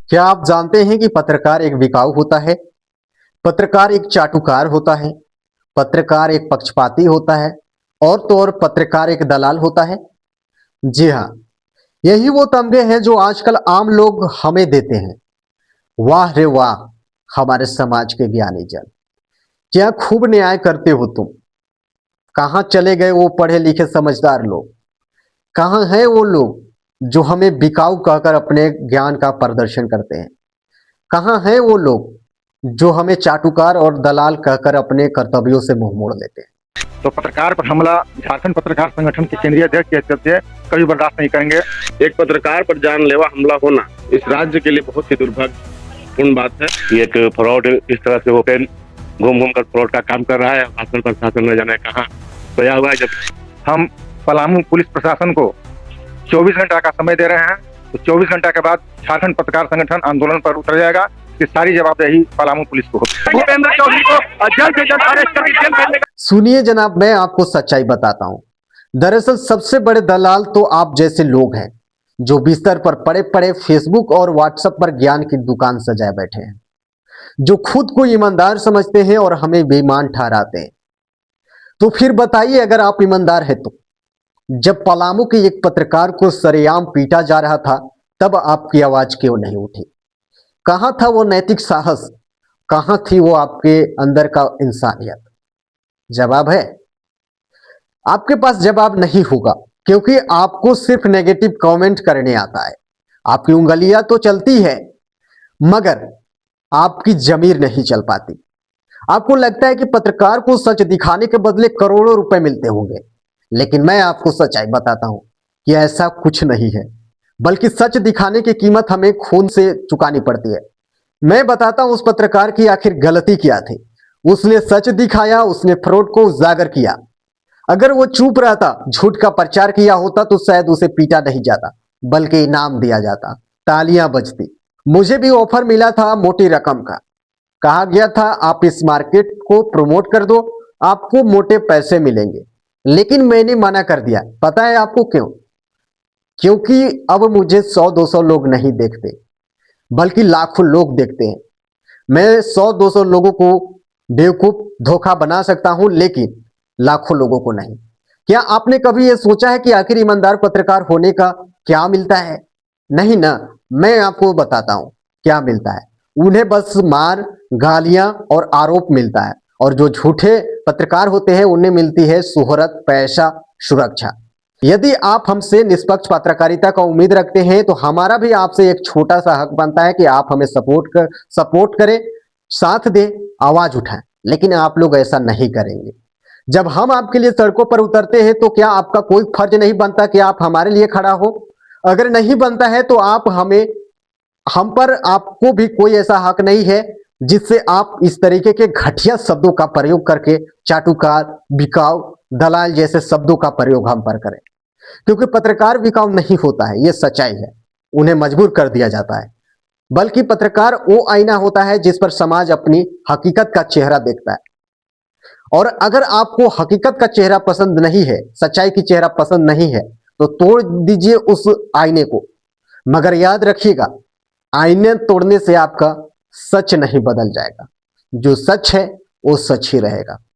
क्या आप जानते हैं कि पत्रकार एक बिकाऊ होता है? पत्रकार एक चाटुकार होता है, पत्रकार एक पक्षपाती होता है और तो और पत्रकार एक दलाल होता है। जी हाँ, यही वो तमगे हैं जो आजकल आम लोग हमें देते हैं। वाह रे वाह, हमारे समाज के ज्ञानी जन, क्या खूब न्याय करते हो तुम। कहाँ चले गए वो पढ़े लिखे समझदार लोग? कहाँ है वो लोग जो हमें बिकाऊ कहकर अपने ज्ञान का प्रदर्शन करते हैं? कहाँ है वो लोग जो हमें चाटुकार और दलाल कहकर अपने कर्तव्यों से मुंह मोड़ लेते हैं? तो पत्रकार पर हमला झारखंड पत्रकार संगठन के केंद्रीय अध्यक्ष के हैसियत से कभी बर्दाश्त नहीं करेंगे। एक पत्रकार पर जानलेवा हमला होना इस राज्य के लिए बहुत ही दुर्भाग्यपूर्ण बात है। ये एक फ्रॉड इस तरह से होकर घूम घूम कर फ्रॉड का काम कर रहा है। शासन प्रशासन न जाने कहाँ सोया हुआ है। जब हम पलामू पुलिस प्रशासन को 24 घंटा का समय दे रहे हैं, तो 24 घंटा के बाद झारखंड पत्रकार संगठन आंदोलन पर उतर जाएगा। इसकी सारी जवाबदेही पलामू पुलिस को होगी। भूपेंद्र चौधरी को जल्द से जल्द अरेस्ट करके जेल भेजने का। सुनिए जनाब, मैं आपको सच्चाई बताता हूं। दरअसल सबसे बड़े दलाल तो आप जैसे लोग हैं जो बिस्तर पर पड़े पड़े फेसबुक और व्हाट्सएप पर ज्ञान की दुकान सजाए बैठे हैं, जो खुद को ईमानदार समझते हैं और हमें बेईमान ठहराते हैं। तो फिर बताइए, अगर आप ईमानदार हैं तो जब पलामू के एक पत्रकार को सरेआम पीटा जा रहा था तब आपकी आवाज क्यों नहीं उठी? कहां था वो नैतिक साहस? कहां थी वो आपके अंदर का इंसानियत? जवाब है आपके पास जवाब नहीं होगा, क्योंकि आपको सिर्फ नेगेटिव कमेंट करने आता है। आपकी उंगलियां तो चलती है मगर आपकी जमीर नहीं चल पाती। आपको लगता है कि पत्रकार को सच दिखाने के बदले करोड़ों रुपए मिलते होंगे, लेकिन मैं आपको सच्चाई बताता हूं कि ऐसा कुछ नहीं है, बल्कि सच दिखाने की कीमत हमें खून से चुकानी पड़ती है। मैं बताता हूं उस पत्रकार की आखिर गलती क्या थी। उसने सच दिखाया, उसने फ्रॉड को उजागर किया। अगर वो चुप रहता, झूठ का प्रचार किया होता तो शायद उसे पीटा नहीं जाता, बल्कि इनाम दिया जाता, तालियां बजती। मुझे भी ऑफर मिला था मोटी रकम का। कहा गया था आप इस मार्केट को प्रमोट कर दो, आपको मोटे पैसे मिलेंगे, लेकिन मैंने मना कर दिया। पता है आपको क्यों? क्योंकि अब मुझे 100-200 लोग नहीं देखते, बल्कि लाखों लोग देखते हैं। मैं 100-200 लोगों को बेवकूफ धोखा बना सकता हूं, लेकिन लाखों लोगों को नहीं। क्या आपने कभी यह सोचा है कि आखिर ईमानदार पत्रकार होने का क्या मिलता है? नहीं ना। मैं आपको बताता हूं क्या मिलता है। उन्हें बस मार, गालियां और आरोप मिलता है, और जो झूठे पत्रकार होते हैं उन्हें मिलती है शोहरत, पैसा, सुरक्षा। यदि आप हमसे निष्पक्ष पत्रकारिता का उम्मीद रखते हैं तो हमारा भी आपसे एक छोटा सा हक बनता है कि आप हमें सपोर्ट करें, साथ दें, आवाज उठाएं। लेकिन आप लोग ऐसा नहीं करेंगे। जब हम आपके लिए सड़कों पर उतरते हैं तो क्या आपका कोई फर्ज नहीं बनता कि आप हमारे लिए खड़ा हो? अगर नहीं बनता है तो हम पर आपको भी कोई ऐसा हक नहीं है जिससे आप इस तरीके के घटिया शब्दों का प्रयोग करके चाटुकार, बिकाऊ, दलाल जैसे शब्दों का प्रयोग हम पर करें। क्योंकि पत्रकार बिकाऊ नहीं होता है, ये सच्चाई है। उन्हें मजबूर कर दिया जाता है। बल्कि पत्रकार वो आईना होता है जिस पर समाज अपनी हकीकत का चेहरा देखता है। और अगर आपको हकीकत का चेहरा पसंद नहीं है, सच्चाई की चेहरा पसंद नहीं है, तो तोड़ दीजिए उस आईने को। मगर याद रखिएगा, आईने तोड़ने से आपका सच नहीं बदल जाएगा। जो सच है वो सच ही रहेगा।